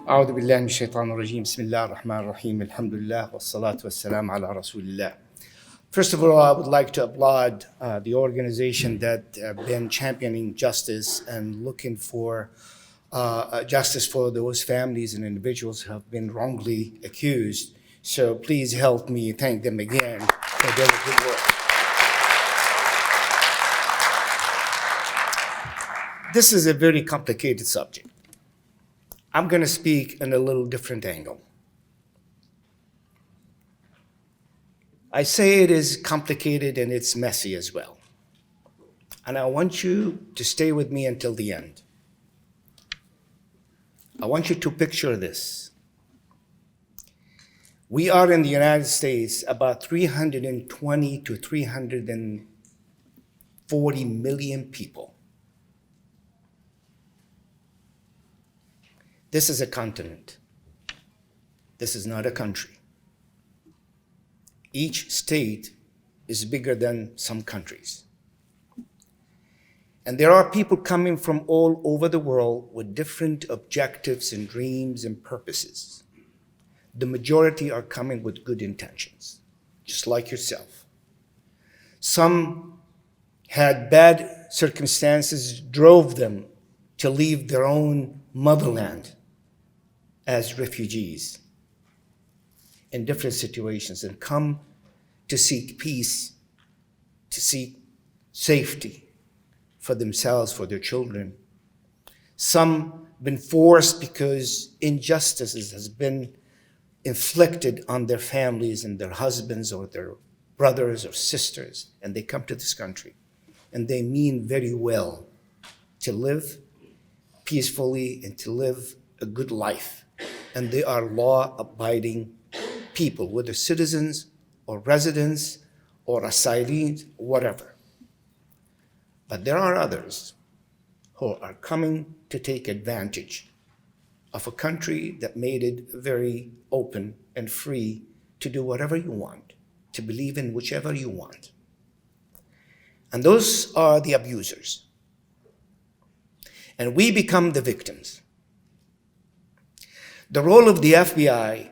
أعوذ بالله من الشيطان الرجيم بسم الله الرحمن الرحيم الحمد لله والصلاة والسلام على رسول الله. First of all, I would like to applaud the organization that have been championing justice and looking for justice for those families and individuals who have been wrongly accused. So please help me thank them again for their good work. This is a very complicated subject. I'm going to speak in a little different angle. I say it is complicated and it's messy as well. And I want you to stay with me until the end. I want you to picture this. We are in the United States about 320 to 340 million people. This is a continent. This is not a country. Each state is bigger than some countries. And there are people coming from all over the world with different objectives and dreams and purposes. The majority are coming with good intentions, just like yourself. Some had bad circumstances, drove them to leave their own motherland as refugees in different situations and come to seek peace, to seek safety for themselves, for their children. Some been forced because injustices has been inflicted on their families and their husbands or their brothers or sisters, and they come to this country and they mean very well to live peacefully and to live a good life. And they are law-abiding people, whether citizens or residents or asylees, whatever. But there are others who are coming to take advantage of a country that made it very open and free to do whatever you want, to believe in whichever you want. And those are the abusers. And we become the victims. The role of the FBI,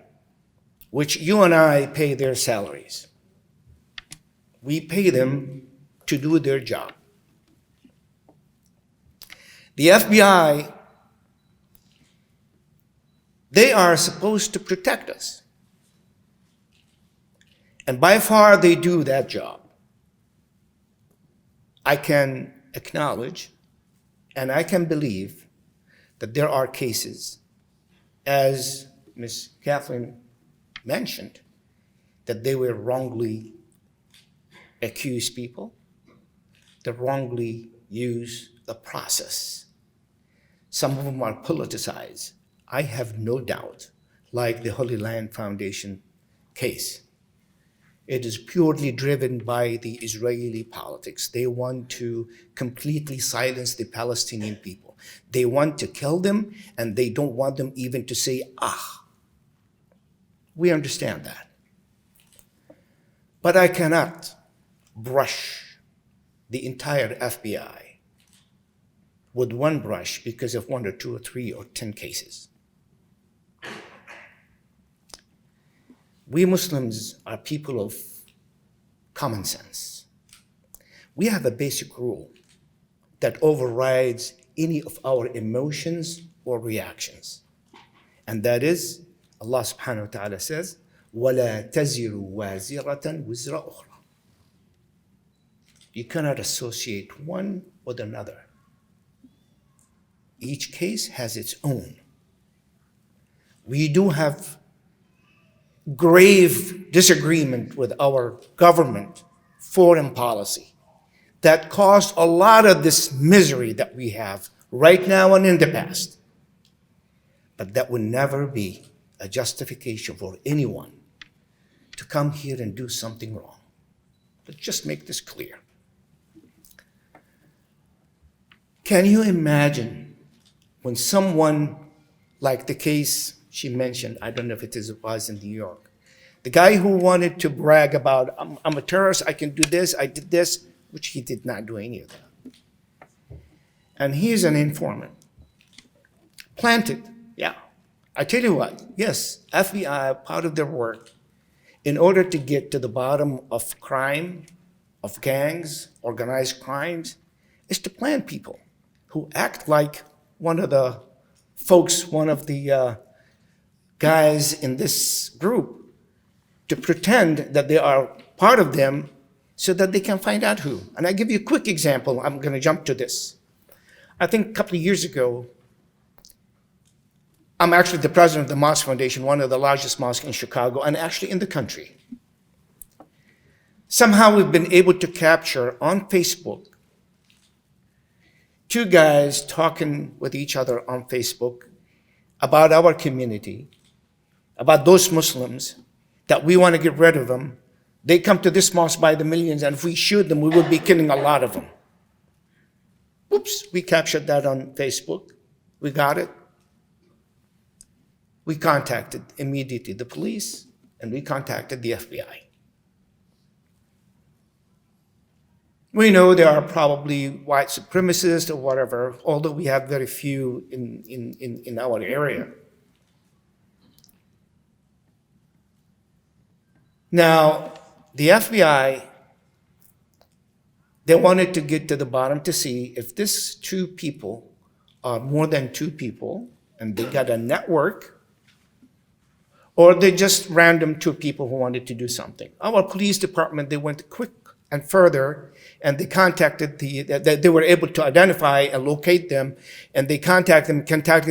which you and I pay their salaries, we pay them to do their job. The FBI, they are supposed to protect us. And by far they do that job. I can acknowledge and I can believe that there are cases, as Ms. Kathleen mentioned, that they were wrongly accused people, that wrongly use the process. Some of them are politicized. I have no doubt, like the Holy Land Foundation case. It is purely driven by the Israeli politics. They want to completely silence the Palestinian people. They want to kill them, and they don't want them even to say, ah. We understand that. But I cannot brush the entire FBI with one brush because of one or two or three or 10 cases. We Muslims are people of common sense. We have a basic rule that overrides any of our emotions or reactions. And that is, Allah subhanahu wa ta'ala says, وَلَا تَزِرُ وَازِرَةً وِزْرَ أُخْرَى. You cannot associate one with another. Each case has its own. We do have grave disagreement with our government foreign policy that caused a lot of this misery that we have right now and in the past. But that would never be a justification for anyone to come here and do something wrong. Let's just make this clear. Can you imagine when someone, like the case she mentioned, I don't know if it was in New York, the guy who wanted to brag about, I'm a terrorist, I can do this, I did this, which he did not do any of that. And he's an informant. Planted, yeah. I tell you what, yes, FBI, part of their work, in order to get to the bottom of crime, of gangs, organized crimes, is to plan people who act like one of the folks, one of the guys in this group, to pretend that they are part of them so that they can find out who. And I give you a quick example. I'm going to jump to this. I think a couple of years ago, I'm actually the president of the MAS Foundation, one of the largest mosques in Chicago and actually in the country. Somehow we've been able to capture on Facebook two guys talking with each other on Facebook about our community, about those Muslims, that we want to get rid of them. They come to this mosque by the millions, and if we shoot them, we will be killing a lot of them. Oops, we captured that on Facebook. We got it. We contacted immediately the police, and we contacted the FBI. We know there are probably white supremacists or whatever, although we have very few in our area. Now, the FBI, they wanted to get to the bottom to see if these two people are more than two people, and they got a network, or they're just random two people who wanted to do something. Our police department, they went quick and further, and they contacted they were able to identify and locate them, and they contacted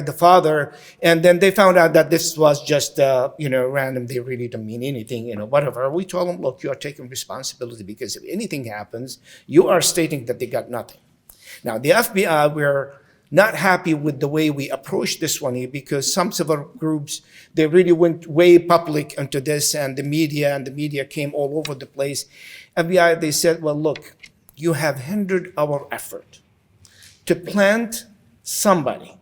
the father, and then they found out that this was just, random. They really don't mean anything, whatever. We told them, look, you are taking responsibility, because if anything happens, you are stating that they got nothing. Now, the FBI, we're not happy with the way we approached this one here, because some civil groups, they really went way public into this, and the media came all over the place. FBI, they said, well, look, you have hindered our effort to plant somebody,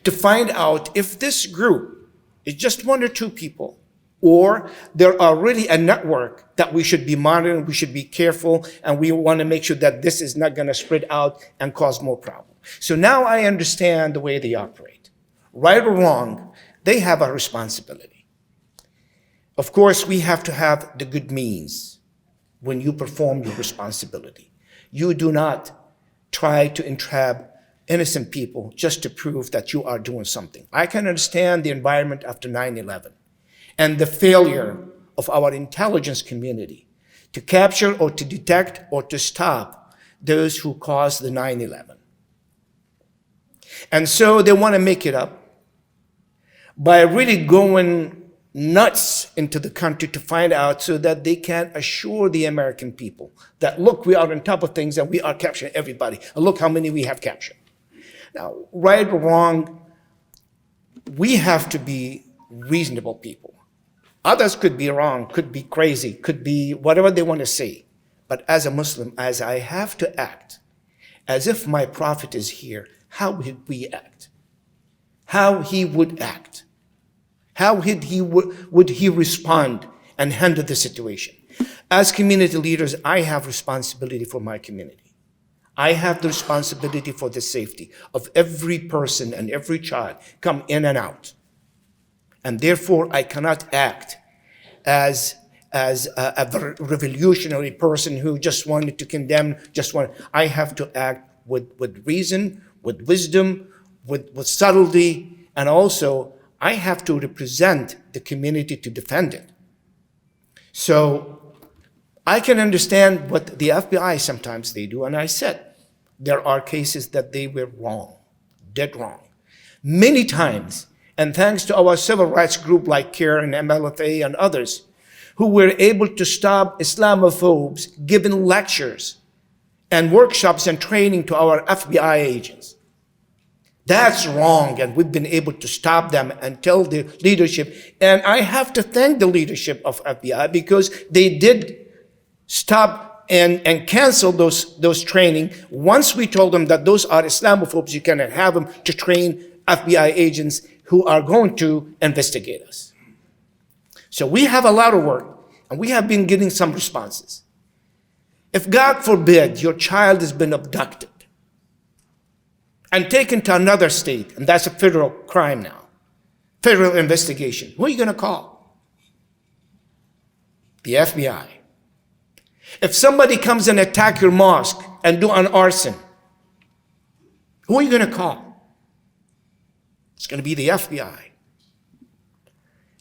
to find out if this group is just one or two people, or there are really a network that we should be monitoring, we should be careful, and we want to make sure that this is not going to spread out and cause more problems. So now I understand the way they operate. Right or wrong, they have a responsibility. Of course, we have to have the good means when you perform your responsibility. You do not try to entrap innocent people just to prove that you are doing something. I can understand the environment after 9/11 and the failure of our intelligence community to capture or to detect or to stop those who caused the 9/11. And so they want to make it up by really going nuts into the country to find out, so that they can assure the American people that, look, we are on top of things and we are capturing everybody. And look how many we have captured. Now, right or wrong, we have to be reasonable people. Others could be wrong, could be crazy, could be whatever they want to say. But as a Muslim, as I have to act as if my prophet is here, how would we act? How he would act? How would he respond and handle the situation? As community leaders, I have responsibility for my community. I have the responsibility for the safety of every person and every child come in and out. And therefore, I cannot act as a revolutionary person who just wanted to condemn, I have to act with reason, with wisdom, with subtlety, and also I have to represent the community to defend it. So I can understand what the FBI sometimes they do, and I said there are cases that they were wrong, dead wrong. Many times, and thanks to our civil rights group like CARE and MLFA and others, who were able to stop Islamophobes giving lectures and workshops and training to our FBI agents. That's wrong, and we've been able to stop them and tell the leadership. And I have to thank the leadership of FBI, because they did stop and cancel those training. Once we told them that those are Islamophobes, you cannot have them to train FBI agents who are going to investigate us. So we have a lot of work, and we have been getting some responses. If God forbid your child has been abducted and taken to another state, and that's a federal crime now, federal investigation, who are you going to call? The FBI. If somebody comes and attack your mosque and do an arson, who are you going to call? It's going to be the FBI.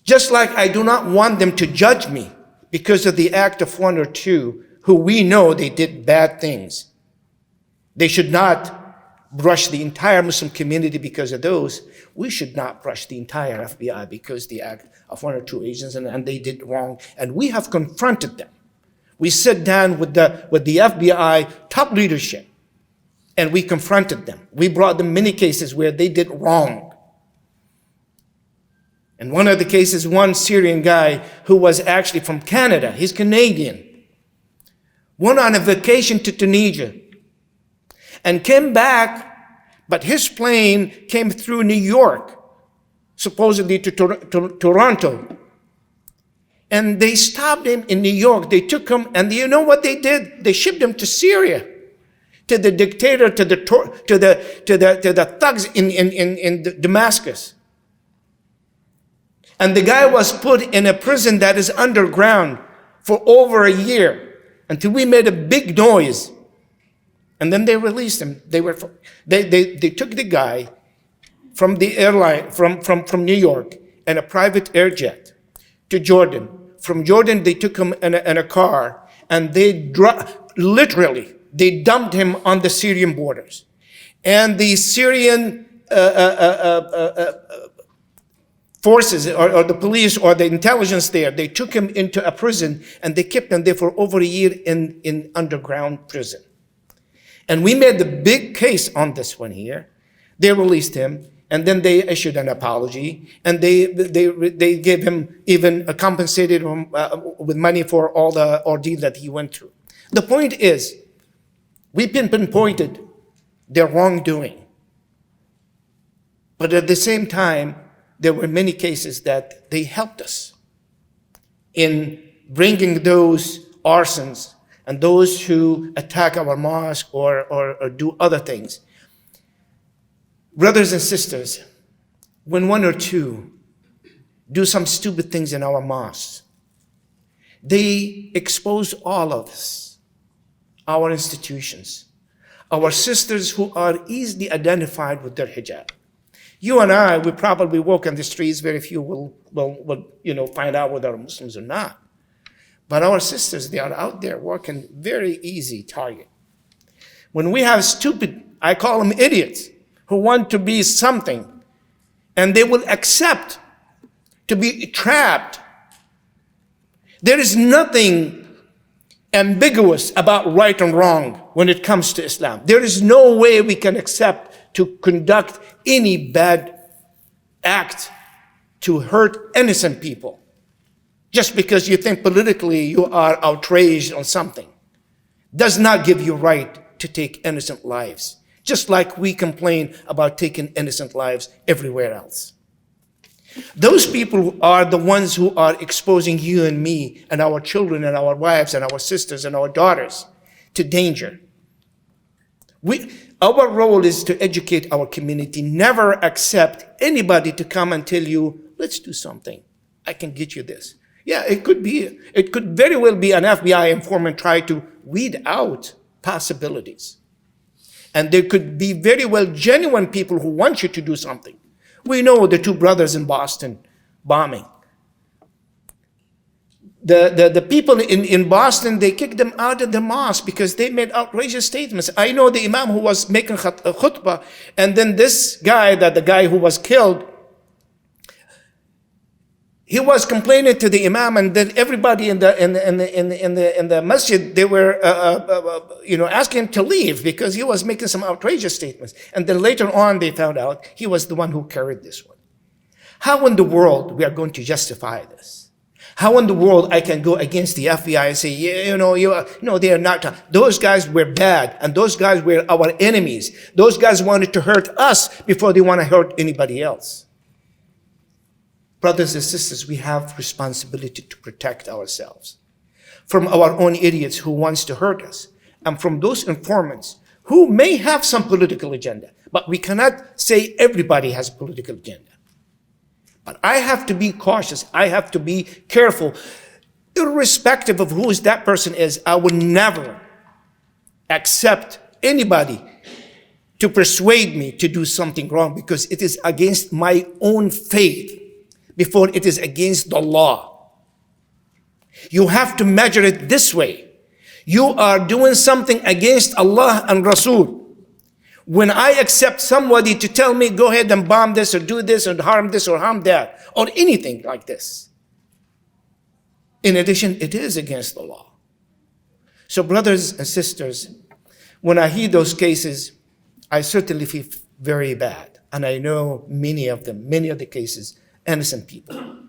Just like I do not want them to judge me because of the act of one or two who we know they did bad things. They should not brush the entire Muslim community because of those. We should not brush the entire FBI because the act of one or two agents and they did wrong. And we have confronted them. We sat down with the FBI top leadership and we confronted them. We brought them many cases where they did wrong. And one of the cases, one Syrian guy who was actually from Canada, he's Canadian, went on a vacation to Tunisia and came back, but his plane came through New York, supposedly to Toronto. And they stopped him in New York. They took him, and you know what they did? They shipped him to Syria, to the dictator, to the thugs in Damascus. And the guy was put in a prison that is underground for over a year until we made a big noise. And then they released him. They took the guy from the airline, from New York, in a private air jet to Jordan. From Jordan, they took him in a car, and they literally dumped him on the Syrian borders. And the Syrian forces or the police or the intelligence there, they took him into a prison, and they kept him there for over a year in underground prison. And we made the big case on this one here. They released him, and then they issued an apology, and they gave him even compensated him with money for all the ordeal that he went through. The point is, we've been pinpointed their wrongdoing. But at the same time, there were many cases that they helped us in bringing those arsons and those who attack our mosque or do other things. Brothers and sisters, when one or two do some stupid things in our mosques, they expose all of us, our institutions, our sisters who are easily identified with their hijab. You and I, we probably walk on the streets, very few will find out whether they're Muslims or not. But our sisters, they are out there working very easy target. When we have stupid, I call them idiots, who want to be something, and they will accept to be trapped. There is nothing ambiguous about right and wrong when it comes to Islam. There is no way we can accept to conduct any bad act to hurt innocent people just because you think politically you are outraged on something. Does not give you right to take innocent lives, just like we complain about taking innocent lives everywhere else. Those people are the ones who are exposing you and me and our children and our wives and our sisters and our daughters to danger. Our role is to educate our community. Never accept anybody to come and tell you, let's do something. I can get you this. Yeah, it could very well be an FBI informant try to weed out possibilities. And there could be very well genuine people who want you to do something. We know the two brothers in Boston bombing. The people in Boston, they kicked them out of the mosque because they made outrageous statements. I know the imam who was making a khutbah, and then this guy, the guy who was killed, he was complaining to the imam, and then everybody in the masjid, they were asking him to leave because he was making some outrageous statements. And then later on, they found out he was the one who carried this one. How in the world we are going to justify this? How in the world I can go against the FBI and say, no, they are not. Those guys were bad, and those guys were our enemies. Those guys wanted to hurt us before they want to hurt anybody else. Brothers and sisters, we have responsibility to protect ourselves from our own idiots who wants to hurt us, and from those informants who may have some political agenda. But we cannot say everybody has a political agenda. But I have to be cautious. I have to be careful. Irrespective of who that person is, I would never accept anybody to persuade me to do something wrong, because it is against my own faith before it is against the law. You have to measure it this way. You are doing something against Allah and Rasul. When I accept somebody to tell me, go ahead and bomb this or do this or harm this or harm that, or anything like this, in addition, it is against the law. So brothers and sisters, when I hear those cases, I certainly feel very bad. And I know many of them, many of the cases, innocent people.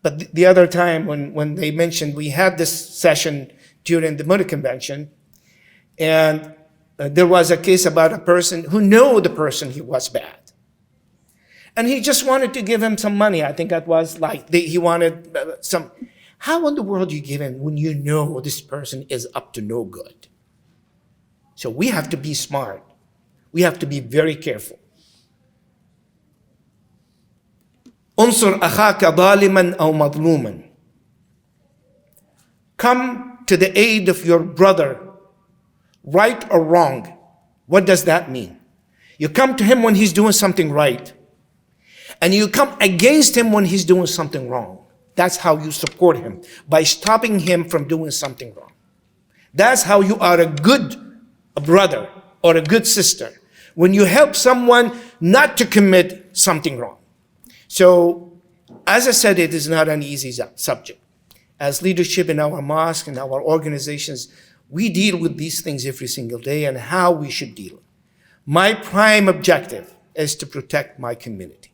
But the other time when they mentioned, we had this session during the MAS-ICNA Convention, and there was a case about a person who knew the person he was bad. And he just wanted to give him some money. I think that was like, he wanted some. How in the world do you give him when you know this person is up to no good? So we have to be smart. We have to be very careful. Unsur akhaka zaliman aw madluman. Come to the aid of your brother, right or wrong. What does that mean? You come to him when he's doing something right, and you come against him when he's doing something wrong. That's how you support him, by stopping him from doing something wrong. That's how you are a good brother or a good sister, when you help someone not to commit something wrong. So, as I said, it is not an easy subject. As leadership in our mosque and our organizations, we deal with these things every single day and how we should deal. My prime objective is to protect my community.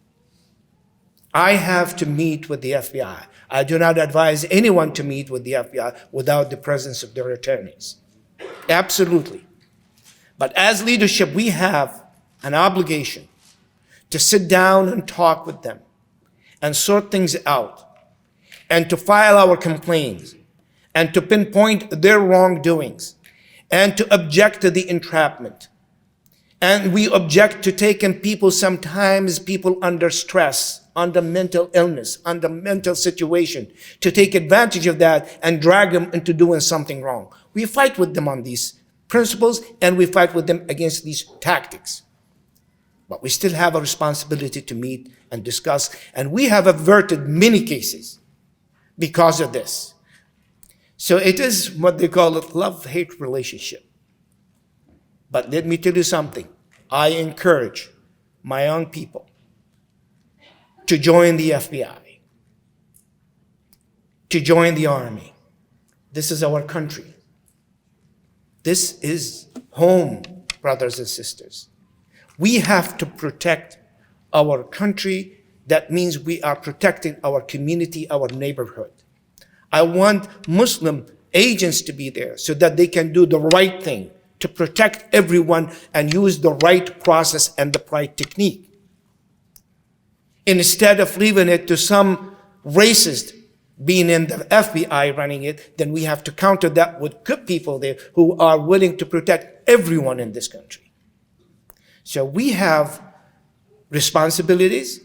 I have to meet with the FBI. I do not advise anyone to meet with the FBI without the presence of their attorneys. Absolutely. But as leadership, we have an obligation to sit down and talk with them and sort things out, and to file our complaints, and to pinpoint their wrongdoings, and to object to the entrapment. And we object to taking people, sometimes people under stress, under mental illness, under mental situation, to take advantage of that and drag them into doing something wrong. We fight with them on these principles, and we fight with them against these tactics. But we still have a responsibility to meet and discuss, and we have averted many cases because of this. So it is what they call a love-hate relationship. But let me tell you something. I encourage my young people to join the FBI, to join the army. This is our country. This is home, brothers and sisters. We have to protect our country. That means we are protecting our community, our neighborhood. I want Muslim agents to be there so that they can do the right thing, to protect everyone and use the right process and the right technique. Instead of leaving it to some racist being in the FBI running it, then we have to counter that with good people there who are willing to protect everyone in this country. So we have responsibilities,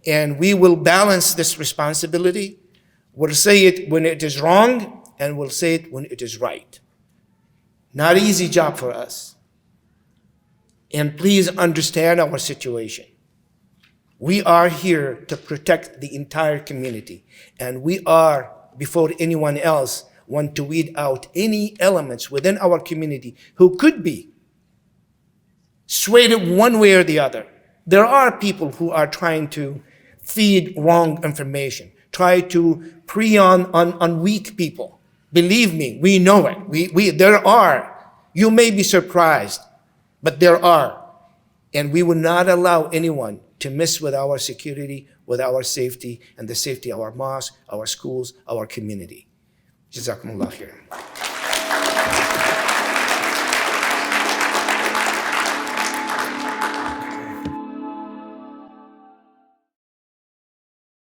and we will balance this responsibility. We'll say it when it is wrong, and we'll say it when it is right. Not an easy job for us. And please understand our situation. We are here to protect the entire community, and we are, before anyone else, want to weed out any elements within our community who could be swayed one way or the other. There are people who are trying to feed wrong information, try to prey on weak people. Believe me, we know it. There are. You may be surprised, but there are. And we will not allow anyone to mess with our security, with our safety, and the safety of our mosques, our schools, our community. Jazakumullah khair.